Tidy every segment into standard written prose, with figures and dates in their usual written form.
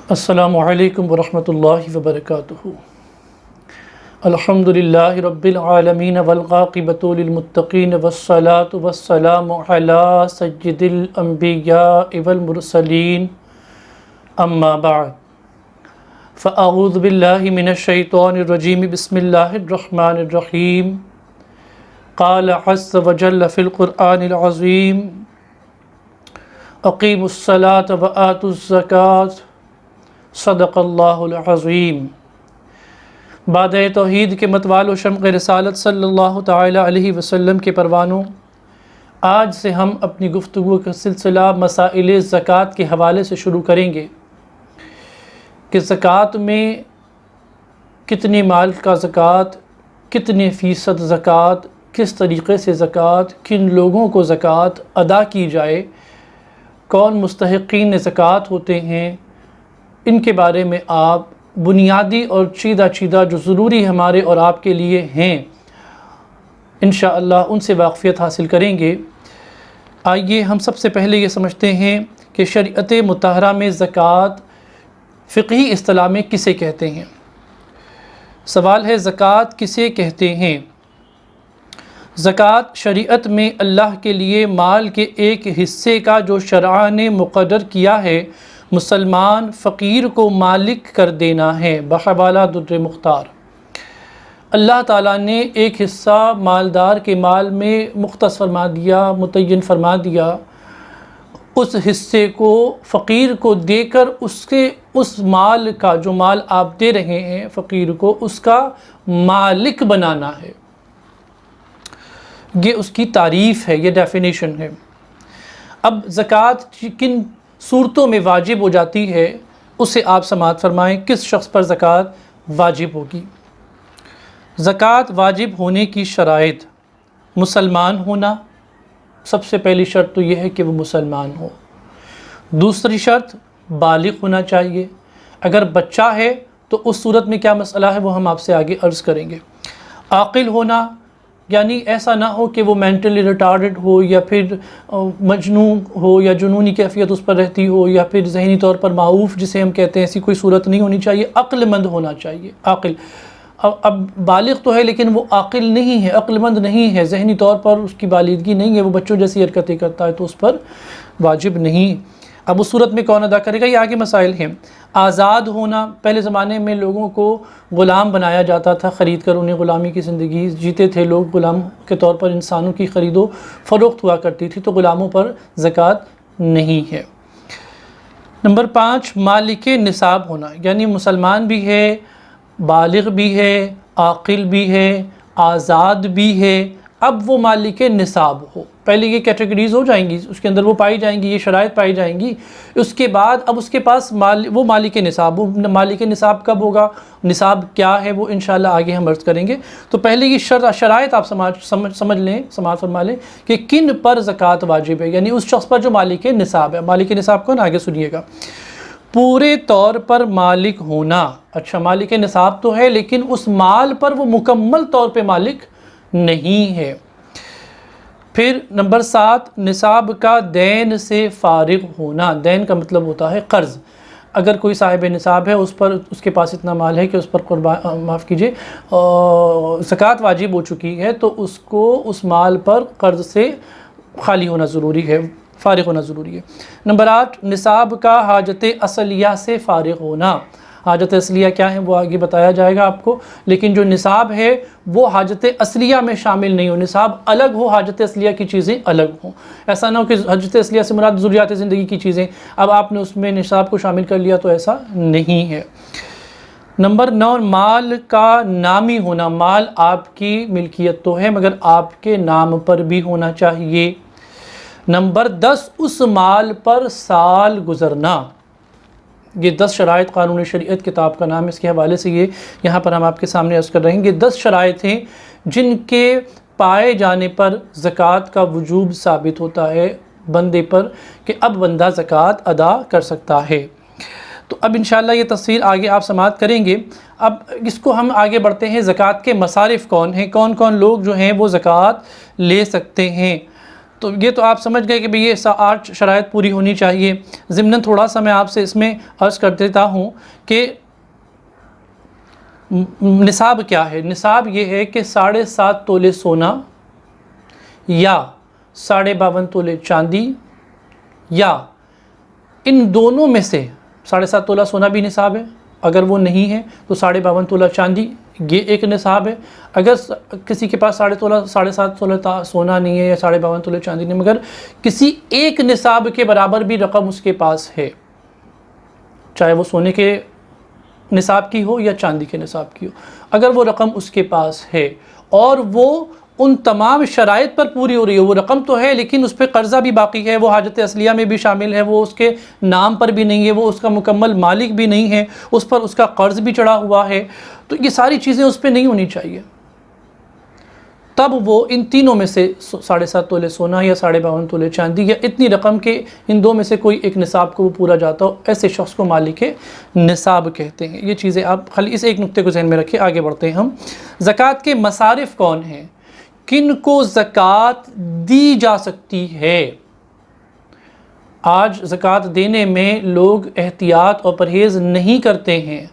السلام علیکم ورحمۃ اللہ وبرکاتہ۔ الحمدللہ رب العالمین والعاقبۃ للمتقین والصلاة والسلام علی سید الانبیاء والمرسلین اما بعد فاعوذ باللہ من الشیطان الرجیم بسم اللہ الرحمن الرحیم۔ قال عز وجل فی القرآن العظیم اقیموا الصلاة وآتوا الزکاة صدق اللہ العظیم۔ بعد توحید کے متوال و شمع رسالت صلی اللہ تعالی علیہ وسلم کے پروانوں، آج سے ہم اپنی گفتگو کا سلسلہ مسائل زکوٰۃ کے حوالے سے شروع کریں گے کہ زکوٰۃ میں کتنے مال کا زکوٰۃ، کتنے فیصد زکوٰۃ، کس طریقے سے زکوٰۃ، کن لوگوں کو زکوٰۃ ادا کی جائے، کون مستحقین زکوٰۃ ہوتے ہیں، ان کے بارے میں آپ بنیادی اور چیدہ جو ضروری ہمارے اور آپ کے لیے ہیں انشاءاللہ ان سے واقفیت حاصل کریں گے۔ آئیے ہم سب سے پہلے یہ سمجھتے ہیں کہ شریعت مطہرہ میں زکوٰۃ فقہی اصطلاح میں کسے کہتے ہیں۔ سوال ہے زکوٰۃ کسے کہتے ہیں؟ زکوٰۃ شریعت میں اللہ کے لیے مال کے ایک حصے کا جو شرع نے مقرر کیا ہے مسلمان فقیر کو مالک کر دینا ہے بحوالہ در مختار۔ اللہ تعالیٰ نے ایک حصہ مالدار کے مال میں مختص فرما دیا، متعین فرما دیا، اس حصے کو فقیر کو دے کر اس مال کا جو مال آپ دے رہے ہیں فقیر کو اس کا مالک بنانا ہے۔ یہ اس کی تعریف ہے، یہ ڈیفینیشن ہے۔ اب زکوٰۃ کن صورتوں میں واجب ہو جاتی ہے اسے آپ سماعت فرمائیں، کس شخص پر زکوٰۃ واجب ہوگی۔ زکوٰۃ واجب ہونے کی شرائط: مسلمان ہونا، سب سے پہلی شرط تو یہ ہے کہ وہ مسلمان ہو۔ دوسری شرط بالغ ہونا چاہیے، اگر بچہ ہے تو اس صورت میں کیا مسئلہ ہے وہ ہم آپ سے آگے عرض کریں گے۔ عاقل ہونا، یعنی ایسا نہ ہو کہ وہ مینٹلی ریٹارڈڈ ہو یا پھر مجنون ہو یا جنونی کیفیت اس پر رہتی ہو یا پھر ذہنی طور پر معوف جسے ہم کہتے ہیں، ایسی کوئی صورت نہیں ہونی چاہیے۔ عقل مند ہونا چاہیے، عاقل۔ اب بالغ تو ہے لیکن وہ عاقل نہیں ہے، عقل مند نہیں ہے، ذہنی طور پر اس کی بالغگی نہیں ہے، وہ بچوں جیسی حرکتیں کرتا ہے تو اس پر واجب نہیں۔ اب اس صورت میں کون ادا کرے گا، یہ آگے مسائل ہیں۔ آزاد ہونا، پہلے زمانے میں لوگوں کو غلام بنایا جاتا تھا، خرید کر انہیں غلامی کی زندگی جیتے تھے لوگ، غلام کے طور پر انسانوں کی خرید و فروخت ہوا کرتی تھی، تو غلاموں پر زکوٰۃ نہیں ہے۔ نمبر 5 مالک نصاب ہونا، یعنی مسلمان بھی ہے، بالغ بھی ہے، عاقل بھی ہے، آزاد بھی ہے، اب وہ مالک نصاب ہو۔ پہلے یہ کیٹیگریز ہو جائیں گی، اس کے اندر وہ پائی جائیں گی، یہ شرائط پائی جائیں گی، اس کے بعد اب اس کے پاس وہ مالک نصاب، وہ مالک نصاب کب ہوگا، نصاب کیا ہے، وہ انشاءاللہ آگے ہم عرض کریں گے۔ تو پہلے یہ شرائط آپ سمجھ لیں، سماعت فرما لیں کہ کن پر زکوٰۃ واجب ہے، یعنی اس شخص پر جو مالک نصاب ہے۔ مالک نصاب کون، آگے سنیے گا۔ پورے طور پر مالک ہونا، اچھا مالک نصاب تو ہے لیکن اس مال پر وہ مکمل طور پہ مالک نہیں ہے۔ پھر نمبر 7 نصاب کا دین سے فارغ ہونا۔ دین کا مطلب ہوتا ہے قرض۔ اگر کوئی صاحب نصاب ہے، اس کے پاس اتنا مال ہے کہ اس پر زکوٰۃ واجب ہو چکی ہے، تو اس کو اس مال پر قرض سے خالی ہونا ضروری ہے، فارغ ہونا ضروری ہے۔ نمبر 8 نصاب کا حاجت اصلیہ سے فارغ ہونا۔ حاجت اصلیہ کیا ہے وہ آگے بتایا جائے گا آپ کو، لیکن جو نصاب ہے وہ حاجت اصلیہ میں شامل نہیں ہو، نصاب الگ ہو، حاجت اصلیہ کی چیزیں الگ ہوں۔ ایسا نہ ہو کہ حاجت اصلیہ سے مراد ضروریات زندگی کی چیزیں، اب آپ نے اس میں نصاب کو شامل کر لیا، تو ایسا نہیں ہے۔ نمبر 9 مال کا نامی ہونا۔ مال آپ کی ملکیت تو ہے مگر آپ کے نام پر بھی ہونا چاہیے۔ نمبر 10 اس مال پر سال گزرنا۔ یہ 10 شرائط قانون شریعت کتاب کا نام ہے، اس کے حوالے سے یہ یہاں پر ہم آپ کے سامنے عرض کر رہے ہیں کہ 10 شرائط ہیں جن کے پائے جانے پر زکوٰۃ کا وجوب ثابت ہوتا ہے بندے پر کہ اب بندہ زکوٰۃ ادا کر سکتا ہے۔ تو اب انشاءاللہ یہ تصویر آگے آپ سماعت کریں گے۔ اب اس کو ہم آگے بڑھتے ہیں، زکوٰۃ کے مصارف کون ہیں، کون کون لوگ جو ہیں وہ زکوٰۃ لے سکتے ہیں۔ تو یہ تو آپ سمجھ گئے کہ بھئی یہ 8 شرائط پوری ہونی چاہیے۔ ضمناً تھوڑا سا میں آپ سے اس میں عرض کر دیتا ہوں کہ نصاب کیا ہے۔ نصاب یہ ہے کہ 7.5 تولے سونا یا 52.5 تولے چاندی، یا ان دونوں میں سے 7.5 تولہ سونا بھی نصاب ہے، اگر وہ نہیں ہے تو 52.5 تولہ چاندی یہ ایک نصاب ہے۔ اگر کسی کے پاس 7.5 تولہ سونا نہیں ہے یا 52.5 تولہ چاندی نہیں، مگر کسی ایک نصاب کے برابر بھی رقم اس کے پاس ہے، چاہے وہ سونے کے نصاب کی ہو یا چاندی کے نصاب کی ہو، اگر وہ رقم اس کے پاس ہے اور وہ ان تمام شرائط پر پوری ہو رہی ہے، وہ رقم تو ہے لیکن اس پہ قرضہ بھی باقی ہے، وہ حاجت اصلیہ میں بھی شامل ہے، وہ اس کے نام پر بھی نہیں ہے، وہ اس کا مکمل مالک بھی نہیں ہے، اس پر اس کا قرض بھی چڑھا ہوا ہے، تو یہ ساری چیزیں اس پہ نہیں ہونی چاہیے، تب وہ ان تینوں میں سے 7.5 تولے سونا یا 52.5 تولے چاندی یا اتنی رقم کے ان دو میں سے کوئی ایک نصاب کو وہ پورا جاتا ہو، ایسے شخص کو مالک نصاب کہتے ہیں۔ یہ چیزیں آپ خالی اس ایک نقطے کو ذہن میں رکھیں، آگے بڑھتے ہیں ہم۔ زکوٰۃ کے مصارف کون ہیں؟ کن کو زکوٰۃ دی جا سکتی ہے؟ آج زکوٰۃ دینے میں لوگ احتیاط اور پرہیز نہیں کرتے ہیں۔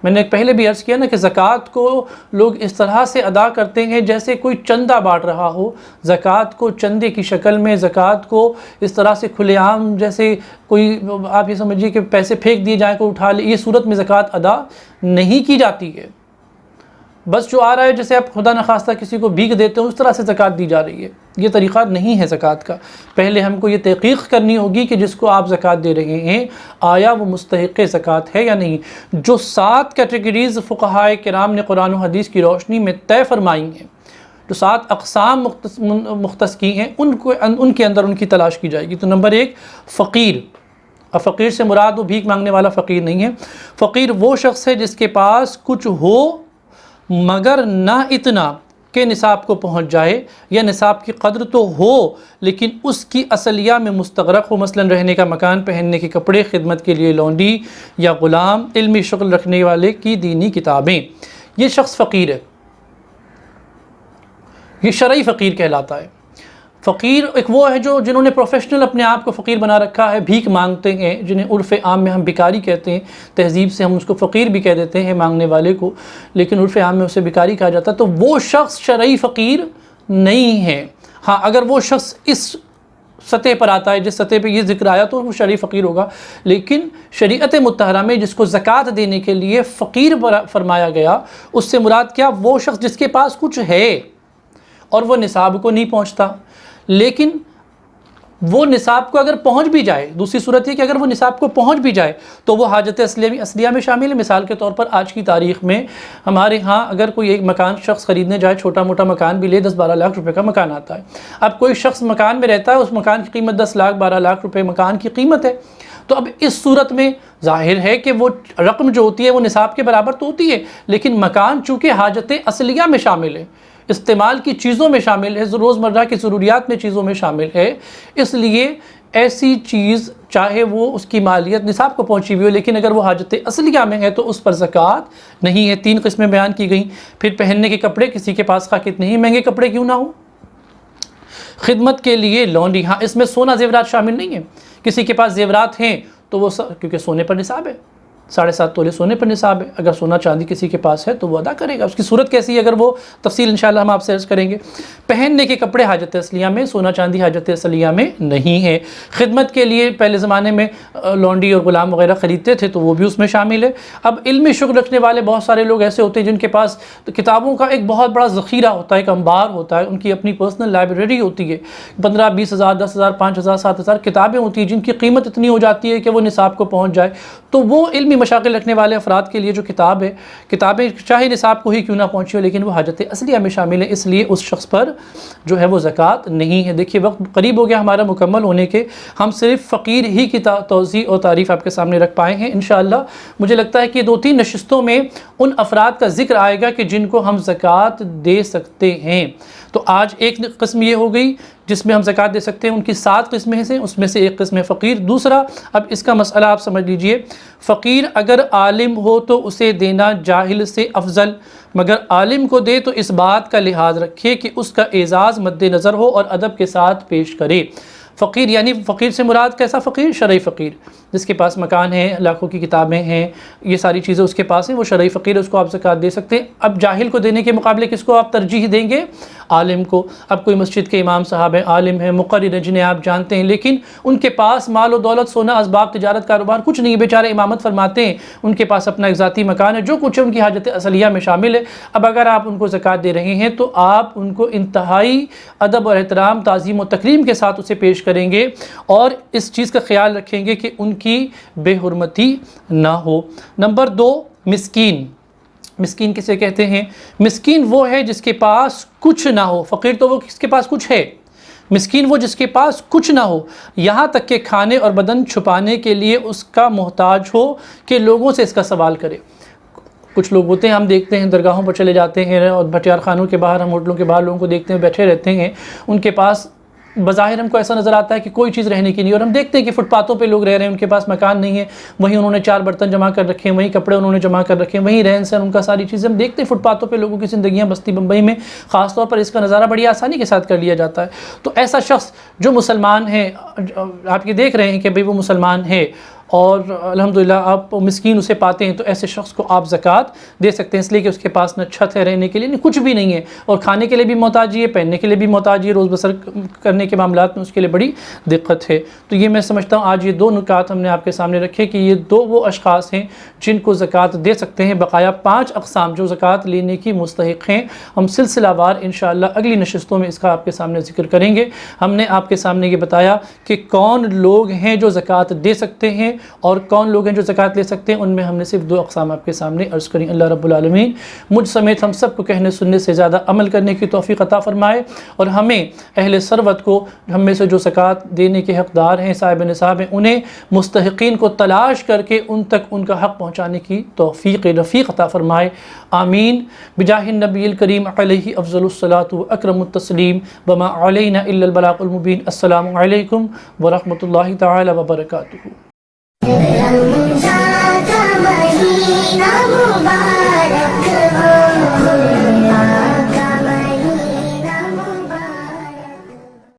میں نے پہلے بھی عرض کیا نا کہ زکوٰۃ کو لوگ اس طرح سے ادا کرتے ہیں جیسے کوئی چندہ بانٹ رہا ہو، زکوٰۃ کو چندے کی شکل میں، زکوٰۃ کو اس طرح سے کھلے عام جیسے کوئی آپ یہ سمجھیے کہ پیسے پھینک دیے جائیں، کوئی اٹھا لے، یہ صورت میں زکوٰۃ ادا نہیں کی جاتی ہے۔ بس جو آ رہا ہے جیسے آپ خدا نخواستہ کسی کو بھیک دیتے ہو اس طرح سے زکوٰۃ دی جا رہی ہے، یہ طریقہ نہیں ہے زکوٰۃ کا۔ پہلے ہم کو یہ تحقیق کرنی ہوگی کہ جس کو آپ زکوٰۃ دے رہے ہیں آیا وہ مستحق زکوٰۃ ہے یا نہیں۔ جو 7 کیٹیگریز فقہائے کرام نے قرآن و حدیث کی روشنی میں طے فرمائی ہیں، جو 7 اقسام مختص کی ہیں، ان کے اندر ان کی تلاش کی جائے گی۔ تو نمبر 1 فقیر۔ اب فقیر سے مراد وہ بھیک مانگنے والا فقیر نہیں ہے، فقیر وہ شخص ہے جس کے پاس کچھ ہو مگر نہ اتنا کہ نصاب کو پہنچ جائے، یا نصاب کی قدر تو ہو لیکن اس کی اصلیہ میں مستغرق ہو، مثلا رہنے کا مکان، پہننے کے کپڑے، خدمت کے لیے لونڈی یا غلام، علمی شغل رکھنے والے کی دینی کتابیں، یہ شخص فقیر ہے، یہ شرعی فقیر کہلاتا ہے۔ فقیر ایک وہ ہے جنہوں نے پروفیشنل اپنے آپ کو فقیر بنا رکھا ہے، بھیک مانگتے ہیں، جنہیں عرف عام میں ہم بھکاری کہتے ہیں، تہذیب سے ہم اس کو فقیر بھی کہہ دیتے ہیں مانگنے والے کو، لیکن عرف عام میں اسے بھکاری کہا جاتا ہے، تو وہ شخص شرعی فقیر نہیں ہے۔ ہاں اگر وہ شخص اس سطح پر آتا ہے جس سطح پہ یہ ذکر آیا تو وہ شرعی فقیر ہوگا، لیکن شریعت مطہرہ میں جس کو زکوٰۃ دینے کے لیے فقیر فرمایا گیا، اس سے مراد کیا؟ وہ شخص جس کے پاس کچھ ہے اور وہ نصاب کو نہیں پہنچتا، لیکن وہ نصاب کو اگر پہنچ بھی جائے، دوسری صورت یہ کہ اگر وہ نصاب کو پہنچ بھی جائے تو وہ حاجت اصلیہ میں شامل ہے۔ مثال کے طور پر آج کی تاریخ میں ہمارے ہاں اگر کوئی ایک مکان شخص خریدنے جائے، چھوٹا موٹا مکان بھی لے، 10-12 لاکھ روپے کا مکان آتا ہے۔ اب کوئی شخص مکان میں رہتا ہے، اس مکان کی قیمت 10 لاکھ 12 لاکھ روپے مکان کی قیمت ہے، تو اب اس صورت میں ظاہر ہے کہ وہ رقم جو ہوتی ہے وہ نصاب کے برابر تو ہوتی ہے، لیکن مکان چونکہ حاجت اصلیہ میں شامل ہے، استعمال کی چیزوں میں شامل ہے، روزمرہ کی ضروریات میں چیزوں میں شامل ہے، اس لیے ایسی چیز چاہے وہ اس کی مالیت نصاب کو پہنچی ہوئی ہو لیکن اگر وہ حاجت اصلیہ میں ہے تو اس پر زکوٰۃ نہیں ہے۔ 3 قسمیں بیان کی گئیں۔ پھر پہننے کے کپڑے، کسی کے پاس خواہ کتنے ہی مہنگے کپڑے کیوں نہ ہوں۔ خدمت کے لیے لونڈی، ہاں اس میں سونا زیورات شامل نہیں ہے، کسی کے پاس زیورات ہیں تو وہ کیونکہ سونے پر نصاب ہے، 7.5 تولے سونے پر نصاب ہے، اگر سونا چاندی کسی کے پاس ہے تو وہ ادا کرے گا۔ اس کی صورت کیسی ہے اگر وہ تفصیل انشاءاللہ ہم آپ سے عرض کریں گے۔ پہننے کے کپڑے حاجت اصلیہ میں، سونا چاندی حاجت اصلیہ میں نہیں ہے۔ خدمت کے لیے پہلے زمانے میں لونڈی اور غلام وغیرہ خریدتے تھے تو وہ بھی اس میں شامل ہے۔ اب علمی شغل رکھنے والے بہت سارے لوگ ایسے ہوتے ہیں جن کے پاس کتابوں کا ایک بہت بڑا ذخیرہ ہوتا ہے، ایک انبار ہوتا ہے، ان کی اپنی پرسنل لائبریری ہوتی ہے، 15-20 ہزار 10 ہزار 5 ہزار 7 ہزار کتابیں ہوتی ہیں جن کی قیمت اتنی ہو جاتی ہے کہ وہ نصاب کو پہنچ جائے، تو وہ علمی مشاغل رکھنے والے افراد کے لیے جو کتابیں چاہے نصاب کو ہی کیوں نہ پہنچی ہو لیکن وہ حاجت اصلیہ میں شامل ہے، اس لیے اس شخص پر جو ہے وہ زکوٰۃ نہیں ہے۔ دیکھیے وقت قریب ہو گیا ہمارا مکمل ہونے کے، ہم صرف فقیر ہی کی توضیح اور تعریف آپ کے سامنے رکھ پائے ہیں۔ انشاءاللہ مجھے لگتا ہے کہ 2-3 نشستوں میں ان افراد کا ذکر آئے گا کہ جن کو ہم زکوٰۃ دے سکتے ہیں۔ تو آج ایک قسم یہ ہو گئی جس میں ہم زکوٰۃ دے سکتے ہیں ان کی 7 قسمیں ہیں، اس میں سے ایک قسم ہے فقیر۔ دوسرا، اب اس کا مسئلہ آپ سمجھ لیجئے، فقیر اگر عالم ہو تو اسے دینا جاہل سے افضل، مگر عالم کو دے تو اس بات کا لحاظ رکھے کہ اس کا اعزاز مد نظر ہو اور ادب کے ساتھ پیش کرے۔ فقیر یعنی فقیر سے مراد کیسا فقیر؟ شرعی فقیر، جس کے پاس مکان ہے، لاکھوں کی کتابیں ہیں، یہ ساری چیزیں اس کے پاس ہیں، وہ شرعی فقیر ہے، اس کو آپ زکوٰۃ دے سکتے ہیں۔ اب جاہل کو دینے کے مقابلے کس کو آپ ترجیح دیں گے؟ عالم کو۔ اب کوئی مسجد کے امام صاحب ہیں، عالم ہیں، مقرر ہیں، جنہیں آپ جانتے ہیں، لیکن ان کے پاس مال و دولت، سونا، اسباب، تجارت، کاروبار کچھ نہیں، بیچارے امامت فرماتے ہیں، ان کے پاس اپنا ایک ذاتی مکان ہے، جو کچھ ہے ان کی حاجت اصلیہ میں شامل ہے۔ اب اگر آپ ان کو زکوٰۃ دے رہے ہیں تو آپ ان کو انتہائی ادب اور احترام، تعظیم و تکریم کے ساتھ اسے پیش کریں گے، اور اس چیز کا خیال رکھیں گے کہ ان کی بے حرمتی نہ ہو۔ نمبر 2، مسکین۔ مسکین کسے کہتے ہیں؟ مسکین وہ ہے جس کے پاس کچھ نہ ہو۔ فقیر تو وہ کس کے پاس کچھ ہے، مسکین وہ جس کے پاس کچھ نہ ہو، یہاں تک کہ کھانے اور بدن چھپانے کے لیے اس کا محتاج ہو کہ لوگوں سے اس کا سوال کرے۔ کچھ لوگ ہوتے ہیں، ہم دیکھتے ہیں درگاہوں پر چلے جاتے ہیں اور بھٹیار خانوں کے باہر، ہم ہوٹلوں کے باہر لوگوں کو دیکھتے ہیں بیٹھے رہتے ہیں، ان کے پاس بظاہر ہم کو ایسا نظر آتا ہے کہ کوئی چیز رہنے کی نہیں، اور ہم دیکھتے ہیں کہ فٹ پاتھوں پہ لوگ رہ رہے ہیں، ان کے پاس مکان نہیں ہے، وہیں انہوں نے 4 برتن جمع کر رکھے ہیں، وہیں کپڑے انہوں نے جمع کر رکھے ہیں، وہیں رہن سہن ان کا ساری چیزیں، ہم دیکھتے ہیں فٹ پاتھوں پہ لوگوں کی زندگیاں بستی بمبئی میں خاص طور پر اس کا نظارہ بڑی آسانی کے ساتھ کر لیا جاتا ہے۔ تو ایسا شخص جو مسلمان ہے، آپ یہ دیکھ رہے ہیں کہ بھئی وہ مسلمان ہے اور الحمدللہ آپ مسکین اسے پاتے ہیں، تو ایسے شخص کو آپ زکوٰۃ دے سکتے ہیں، اس لیے کہ اس کے پاس نہ چھت ہے رہنے کے لیے، کچھ بھی نہیں ہے، اور کھانے کے لیے بھی محتاجی ہے، پہننے کے لیے بھی محتاجی ہے، روز بسر کرنے کے معاملات میں اس کے لیے بڑی دقت ہے۔ تو یہ میں سمجھتا ہوں آج یہ 2 نکات ہم نے آپ کے سامنے رکھے کہ یہ 2 وہ اشخاص ہیں جن کو زکوٰۃ دے سکتے ہیں۔ بقایا 5 اقسام جو زکوٰۃ لینے کی مستحق ہیں، ہم سلسلہ وار انشاءاللہ اگلی نشستوں میں اس کا آپ کے سامنے ذکر کریں گے۔ ہم نے آپ کے سامنے یہ بتایا کہ کون لوگ ہیں جو زکوٰۃ دے سکتے ہیں اور کون لوگ ہیں جو زکوٰۃ لے سکتے ہیں، ان میں ہم نے صرف 2 اقسام آپ کے سامنے عرض کریں۔ اللہ رب العالمین مجھ سمیت ہم سب کو کہنے سننے سے زیادہ عمل کرنے کی توفیق عطا فرمائے، اور ہمیں اہل ثروت کو، ہم میں سے جو زکوٰۃ دینے کے حقدار ہیں، صاحب نصاب ہیں، انہیں مستحقین کو تلاش کر کے ان تک ان کا حق پہنچانے کی توفیق رفیق عطا فرمائے، آمین۔ بجاہ النبی الکریم علیہ افضل الصلاۃ و اکرم التسلیم، وما علینا الا البلاغ المبین۔ السلام علیکم ورحمۃ اللہ تعالی وبرکاتہ۔